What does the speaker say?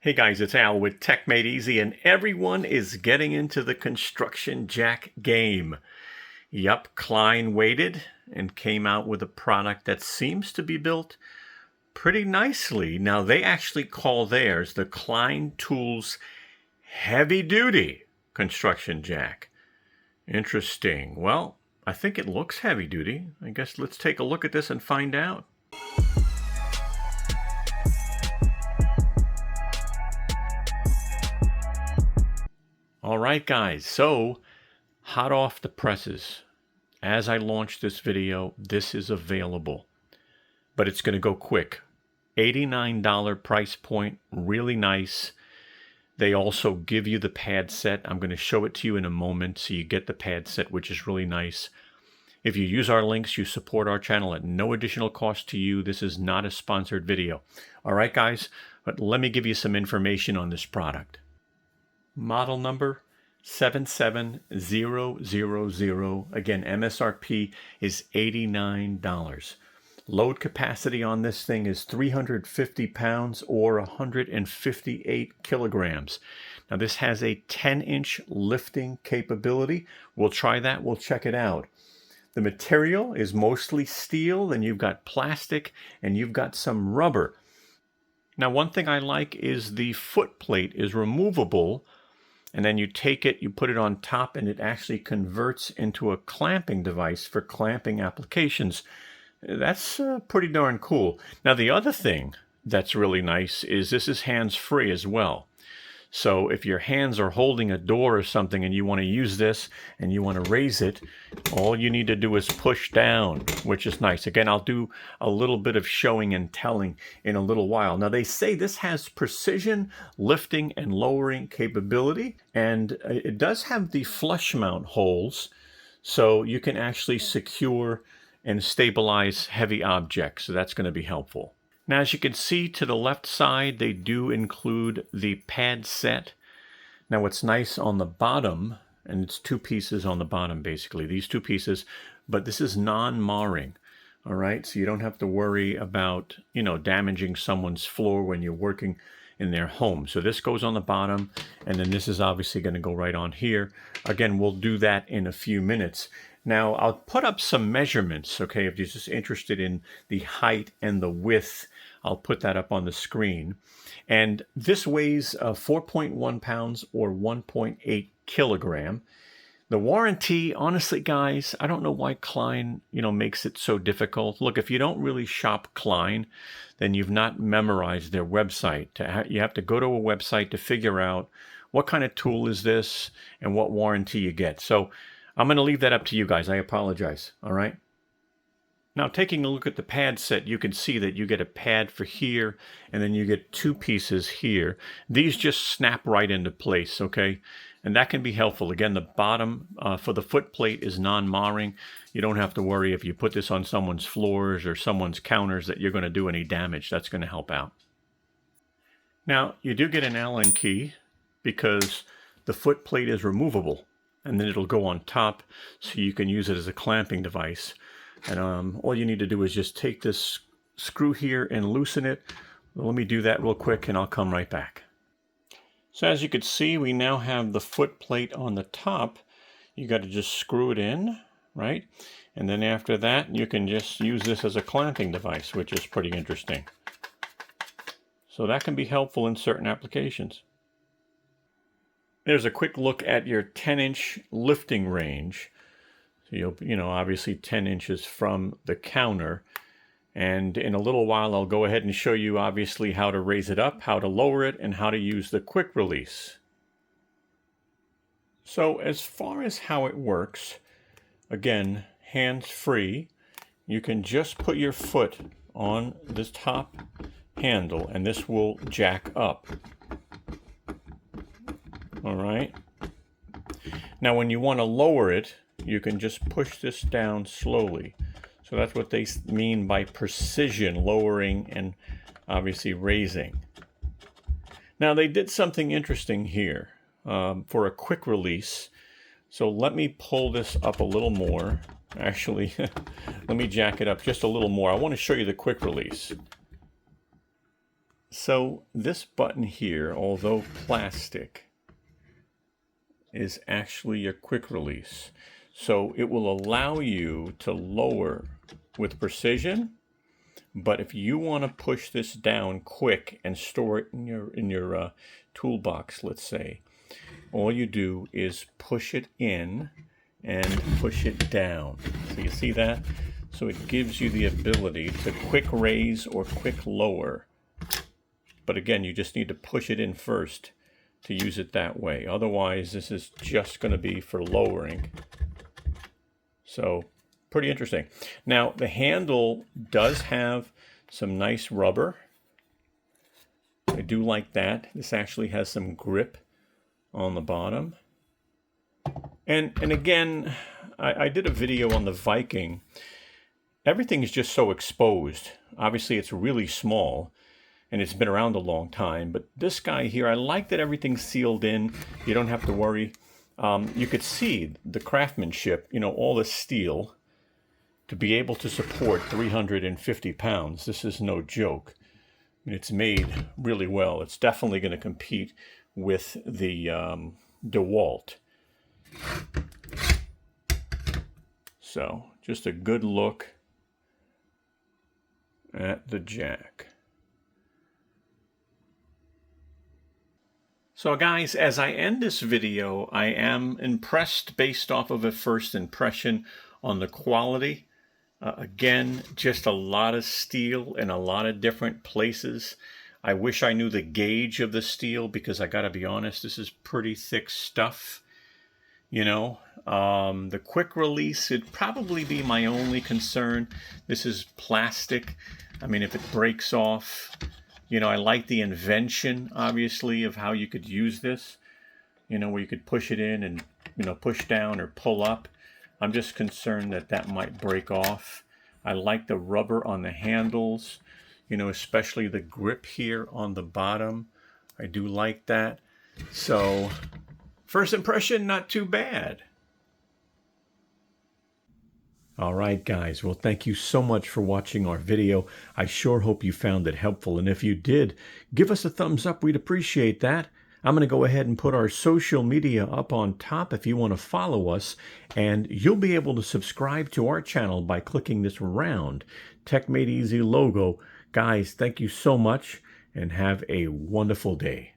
Hey guys, it's Al with techmadeezy, and everyone is getting into the construction jack game. Yup, Klein waited and came out with a product that seems to be built pretty nicely. Now, they actually call theirs the Klein Tools Heavy Duty Construction Jack. Interesting. Well, I think it looks heavy duty. I guess let's take a look at this and find out. All right, guys, so hot off the presses. As I launch this video, this is available, but it's going to go quick. $89 price point, really nice. They also give you the pad set. I'm going to show it to you in a moment, so you get the pad set, which is really nice. If you use our links, you support our channel at no additional cost to you. This is not a sponsored video. All right, guys, but let me give you some information on this product. Model number 77000. Again, MSRP is $89. Load capacity on this thing is 350 pounds or 158 kilograms. Now this has a 10-inch lifting capability. We'll try that. We'll check it out. The material is mostly steel, then you've got plastic, and you've got some rubber. Now one thing I like is the foot plate is removable, and then you take it, you put it on top, and it actually converts into a clamping device for clamping applications. That's pretty darn cool. Now, the other thing that's really nice is this is hands-free as well. So if your hands are holding a door or something and you want to use this and you want to raise it, all you need to do is push down, which is nice. Again, I'll do a little bit of showing and telling in a little while. Now, they say this has precision lifting and lowering capability, and it does have the flush mount holes, so you can actually secure and stabilize heavy objects. So that's going to be helpful. Now, as you can see to the left side, they do include the pad set. Now, what's nice on the bottom, and it's two pieces on the bottom, basically, these two pieces, but this is non-marring, all right? So you don't have to worry about, damaging someone's floor when you're working in their home. So this goes on the bottom, and then this is obviously going to go right on here. Again, we'll do that in a few minutes. Now, I'll put up some measurements, okay, if you're just interested in the height and the width, I'll put that up on the screen. And this weighs 4.1 pounds or 1.8 kilogram. The warranty, honestly, guys, I don't know why Klein, makes it so difficult. Look, if you don't really shop Klein, then you've not memorized their website. You have to go to a website to figure out what kind of tool is this and what warranty you get. So I'm going to leave that up to you guys. I apologize. All right. Now, taking a look at the pad set, you can see that you get a pad for here, and then you get two pieces here. These just snap right into place, okay? And that can be helpful. Again, the bottom for the foot plate is non-marring. You don't have to worry if you put this on someone's floors or someone's counters that you're going to do any damage. That's going to help out. Now, you do get an Allen key because the foot plate is removable, and then it'll go on top so you can use it as a clamping device. And all you need to do is just take this screw here and loosen it. Let me do that real quick and I'll come right back. So as you can see, we now have the foot plate on the top. You got to just screw it in, right? And then after that, you can just use this as a clamping device, which is pretty interesting. So that can be helpful in certain applications. There's a quick look at your 10-inch lifting range. So you'll, obviously 10 inches from the counter. And in a little while, I'll go ahead and show you, obviously, how to raise it up, how to lower it, and how to use the quick release. So as far as how it works, again, hands-free, you can just put your foot on this top handle, and this will jack up. All right. Now, when you want to lower it, you can just push this down slowly. So that's what they mean by precision, lowering and obviously raising. Now, they did something interesting here for a quick release. So let me pull this up a little more. Actually, let me jack it up just a little more. I want to show you the quick release. So this button here, although plastic, is actually a quick release. So it will allow you to lower with precision, but if you want to push this down quick and store it in your toolbox, let's say, all you do is push it in and push it down. So you see that? So it gives you the ability to quick raise or quick lower. But again, you just need to push it in first to use it that way. Otherwise, this is just going to be for lowering. So pretty interesting. Now, the handle does have some nice rubber. I do like that. This actually has some grip on the bottom. And again, I did a video on the Viking. Everything is just so exposed. Obviously, it's really small, and it's been around a long time. But this guy here, I like that everything's sealed in. You don't have to worry. You could see the craftsmanship, you know, all the steel to be able to support 350 pounds. This is no joke. I mean, it's made really well. It's definitely going to compete with the Dewalt. So, just a good look at the jack. So guys, as I end this video, I am impressed based off of a first impression on the quality. Again, just a lot of steel in a lot of different places. I wish I knew the gauge of the steel because I gotta be honest, this is pretty thick stuff. You know, the quick release would probably be my only concern. This is plastic. I mean, if it breaks off, you know, I like the invention, obviously, of how you could use this, you know, where you could push it in and, you know, push down or pull up. I'm just concerned that that might break off. I like the rubber on the handles, you know, especially the grip here on the bottom. I do like that. So, first impression, not too bad. All right, guys. Well, thank you so much for watching our video. I sure hope you found it helpful. And if you did, give us a thumbs up. We'd appreciate that. I'm going to go ahead and put our social media up on top if you want to follow us. And you'll be able to subscribe to our channel by clicking this round Tech Made Easy logo. Guys, thank you so much and have a wonderful day.